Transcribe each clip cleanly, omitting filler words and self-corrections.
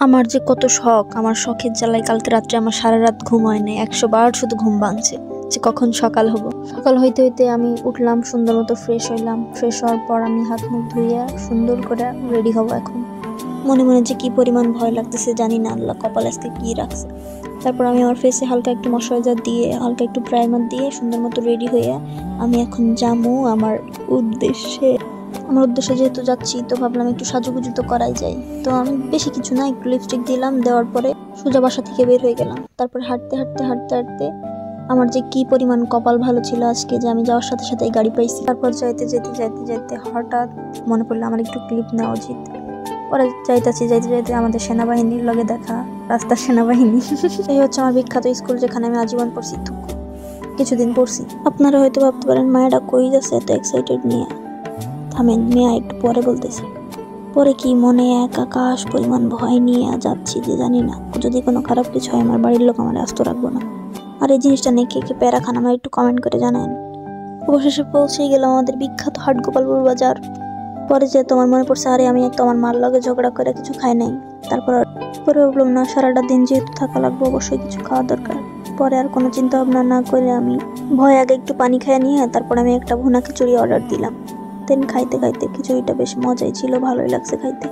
আমার যে কত শখ, আমার শখের জ্বালায় কালকে রাত্রে আমার সারা রাত ঘুম হয় নাই। 100 বার শুধু ঘুম ভাঙছে যে কখন সকাল হবো। সকাল হইতে হইতে আমি উঠলাম, সুন্দর মতো ফ্রেশ হইলাম। ফ্রেশ হওয়ার পর আমি হাত মুখ ধুইয়া সুন্দর করে রেডি হবো। এখন মনে মনে যে কি পরিমাণ ভয় লাগতেছে জানি না, আল্লাহ কপাল আজকে কি রাখছে। তারপর আমি আমার ফেসে হালকা একটু ময়শ্চারাইজার দিয়ে, হালকা একটু প্রাইমার দিয়ে সুন্দর মতো রেডি হইয়া আমি এখন যামু আমার উদ্দেশ্যে। যেহেতু যাচ্ছি তো ভাবলাম একটু সাজুগুজু তো করাই যায়। তো আমি বেশি কিছু না, একটু লিপস্টিক দিলাম, দেওয়ার পরে সোজা বাসা থেকে বের হয়ে গেলাম। তারপর হাঁটতে হাঁটতে হাঁটতে হাঁটতে আমার যে কি পরিমাণ কপাল ভালো ছিল আজকে, যে আমি যাওয়ার সাথে সাথে গাড়ি পাইছি। তারপর যাইতে যেতে যাইতে যাইতে হঠাৎ মনে পড়লো আমার একটু ক্লিপ নেওয়া উচিত। পরে যাইতে যাইতে আমাদের সেনাবাহিনীর লগে দেখা, রাস্তার সেনাবাহিনী। এই হচ্ছে আমার বিখ্যাত স্কুল, যেখানে আমি আজীবন পড়ছি, কিছুদিন পড়ছি। আপনারা হয়তো ভাবতে পারেন মায়েরা কই যাচ্ছে এত এক্সাইটেড নিয়ে। থামেন, মেয়া একটু পরে বলতেছি। পরে কি মনে এক আকাশ পরিমাণ ভয় নিয়ে যাচ্ছি, যে জানি না যদি কোনো খারাপ কিছু হয় আমার বাড়ির লোক আমার আস্ত রাখবো না। আর এই জিনিসটা নিয়ে কে কে প্যারা খান আমার একটু কমেন্ট করে জানান। অবশেষে পৌঁছেই গেলাম আমাদের বিখ্যাত হাটগোপালপুর বাজার। পরে যে তোমার মনে পড়ছে, আরে আমি তো আমার মার লগে ঝগড়া করে কিছু খাই নাই। পরে ভাবলাম না, সারাটা দিন যেহেতু থাকা লাগবে অবশ্যই কিছু খাওয়া দরকার। পরে আর কোনো চিন্তা ভাবনা না করে আমি ভয় আগে একটু পানি খেয়ে নিয়ে তারপর আমি একটা ভুনা খিচুড়ি অর্ডার দিলাম। দেন খাইতে খাইতে খিচুড়িটা বেশ মজাই ছিল, ভালোই লাগছে খাইতে।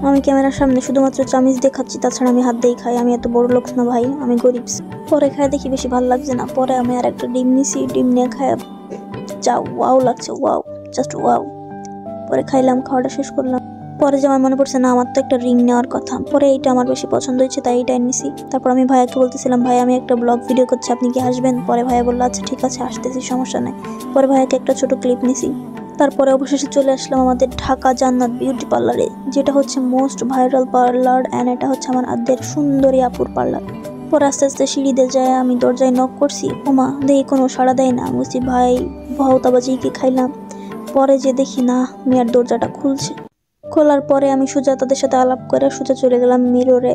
আমি ক্যামেরার সামনে শুধুমাত্র চামিচ দিয়ে খাচ্ছি, তাছাড়া আমি হাত দিয়েই খাই। আমি এত বড় লোক না ভাই, আমি গরিব। পরে খায় দেখি বেশি ভালো লাগছে না। পরে আমি আর একটা ডিম নিছি, ডিম নিয়ে খায় যা ওয়াও লাগছে, ওয়াও, জাস্ট ওয়াও। পরে খাইলাম, খাওয়াটা শেষ করলাম। পরে যে আমার মনে পড়ছে না, আমার তো একটা রিং নেওয়ার কথা। পরে এইটা আমার বেশি পছন্দ হয়েছে, তাই এইটাই নিছি। তারপর আমি ভাইয়াকে বলতেছিলাম, ভাই আমি একটা ব্লগ ভিডিও করছি, আপনি কি আসবেন? পরে ভাইয়া বললো আচ্ছা ঠিক আছে, আসতেছি, সমস্যা নাই। পরে ভাইয়াকে একটা ছোট ক্লিপ নিছি। তারপরে অবশেষে চলে আসলাম আমাদের ঢাকা জান্নাত বিউটি পার্লারে, যেটা হচ্ছে মোস্ট ভাইরাল পার্লার, অ্যান্ড এটা হচ্ছে আমার আদ্যের সুন্দরী আপুর পার্লার। পরে আস্তে আস্তে সিঁড়িতে যায় আমি দরজায় নক করছি, ওমা দেখি কোনো সাড়া দেয় না। বুঝছি ভাই ভাওতাবাজি কি খাইলাম। পরে যে দেখি না, মেয়ের দরজাটা খুলছে। খোলার পরে আমি সোজা তাদের সাথে আলাপ করে সোজা চলে গেলাম মিররে।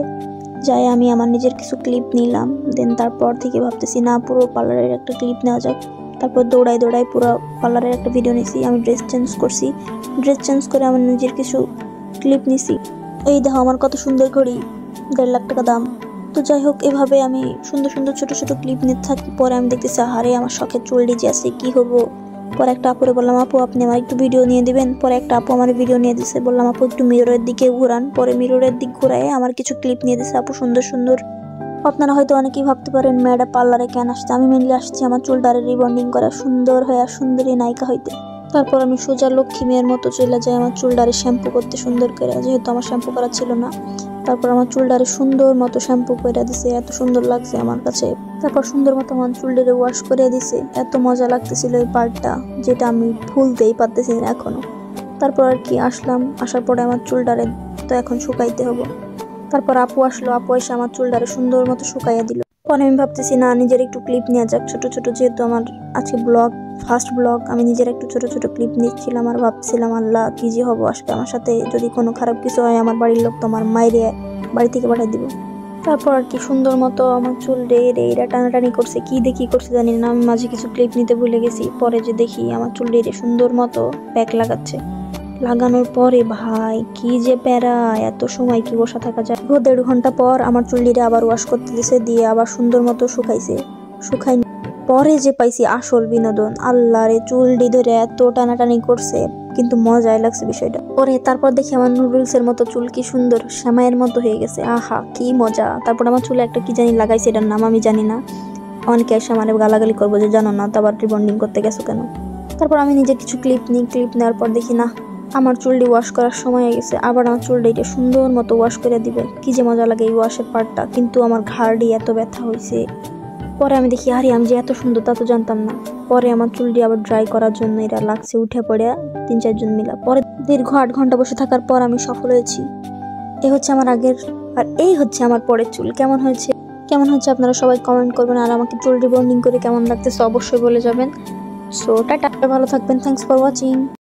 যাই আমি আমার নিজের কিছু ক্লিপ নিলাম। দেন তারপর থেকে ভাবতেছি না, পুরো পার্লারের একটা ক্লিপ নেওয়া যাক। তারপর দৌড়াই পুরো পার্লারের একটা ভিডিও নিছি। আমি ড্রেস চেঞ্জ করছি, ড্রেস চেঞ্জ করে আমার নিজের কিছু ক্লিপ নিছি। এই দেখো আমার কত সুন্দর ঘড়ি, 1.5 লাখ টাকা দাম। তো যাই হোক, এভাবে আমি সুন্দর সুন্দর ছোট ছোট ক্লিপ নিতে থাকি। পরে আমি দেখতেছি আরে আমার শখের চুল ডিজে আছে, কি হবো। পরে একটা আপুরে বললাম, আপু আপনি আমার একটু ভিডিও নিয়ে দিবেন। পরে একটা আপু আমার ভিডিও নিয়ে দিছে। বললাম আপু একটু মিররের দিকে ঘুরান। পরে মিররের দিক ঘুরায় আমার কিছু ক্লিপ নিয়ে দিছে আপু, সুন্দর সুন্দর। আপনারা হয়তো অনেকেই ভাবতে পারেন মেয়েটা পার্লারে কেন আসছে। আমি মেনলি আসছি আমার চুলটারে রিবন্ডিং করা, সুন্দর হয়ে সুন্দরী নায়িকা হইতে। তারপর আমি সোজা লক্ষ্মী মেয়ের মতো চলে যাই আমার চুলটারে শ্যাম্পু করতে সুন্দর করে, যেহেতু আমার শ্যাম্পু করা ছিল না। তারপর আমার চুলটারে সুন্দর মতো শ্যাম্পু করে দিছে, এত সুন্দর লাগছে আমার কাছে। তারপর সুন্দর মতো আমার চুলটারে ওয়াশ করে দিছে, এত মজা লাগতেছিল এই পার্টটা, যেটা আমি ভুলতেই পারতেছি না এখনো। তারপর আর কি আসলাম, আসার পরে আমার চুলটারে তো এখন শুকাইতে হবে। তারপর আপু আসলো, আপু এসে আমার চুলটারে সুন্দর মতো শুকাইয়া দিল। পরে আমি ভাবতেছি না, নিজের একটু ক্লিপ নেওয়া যাক ছোট ছোট, যেহেতু আমার আজকে ফার্স্ট ব্লগ, আমি নিজের একটু ছোট ছোট ক্লিপ নিচ্ছিলাম। আর ভাবছিলাম আল্লাহ কি যে হবো আজকে আমার সাথে, যদি কোনো খারাপ কিছু হয় আমার বাড়ির লোক তো আমার মাইরে বাড়ি থেকে পাঠিয়ে দিব। তারপর আর কি সুন্দর মতো আমার চুল এরা টানাটানি করছে, কি দেখি করছে জানি না, আমি মাঝে কিছু ক্লিপ নিতে ভুলে গেছি। পরে যে দেখি আমার চুল সুন্দর মতো প্যাক লাগাচ্ছে। লাগানোর পরে ভাই কি যে প্যারা, এত সময় কি বসা থাকা যায়। 1.5 ঘন্টা পর আমার চুলটিরে আবার ওয়াশ করতে দিছে, দিয়ে আবার সুন্দর মতো শুকাই। পরে যে পাইছি আসল বিনোদন, আল্লাহ রে, চুলটি ধরে এত টানাটানি করছে, কিন্তু মজাই লাগছে বিষয়টা। পরে তারপর দেখি আমার নুডলসের মতো চুল কি সুন্দর শ্যামাইয়ের মতো হয়ে গেছে, আহা কি মজা। তারপর আমার চুলে একটা কি জানি লাগাইছে, এটার নাম আমি জানি না। অনেকে এসে আমার গালাগালি করবো যে জানো না তো আবার রিবন্ডিং করতে গেছো কেন। তারপর আমি নিজে কিছু ক্লিপ নেওয়ার পর দেখি না, আমার চুলটি ওয়াশ করার সময় হয়ে গেছে। আবার আমার চুলটা এটা সুন্দর মতো ওয়াশ করে দিবে, কি যে মজা লাগে এই ওয়াশের পার্টটা। কিন্তু আমার ঘাড়ি এত ব্যথা হয়েছে। পরে আমি দেখি আরে আমি যে এত সুন্দর তা তো জানতাম না। পরে আমার চুলটি আবার ড্রাই করার জন্য এরা লাগছে, উঠে পড়ে 3-4 জন মিলা। পরে দীর্ঘ 8 ঘন্টা বসে থাকার পর আমি সফল হয়েছি। এই হচ্ছে আমার আগের, আর এই হচ্ছে আমার পরের চুল। কেমন হয়েছে আপনারা সবাই কমেন্ট করবেন। আর আমাকে চুল রিবন্ডিং করে কেমন লাগতেছে অবশ্যই বলে যাবেন। সো টাটা, ভালো থাকবেন, থ্যাঙ্কস ফর ওয়াচিং।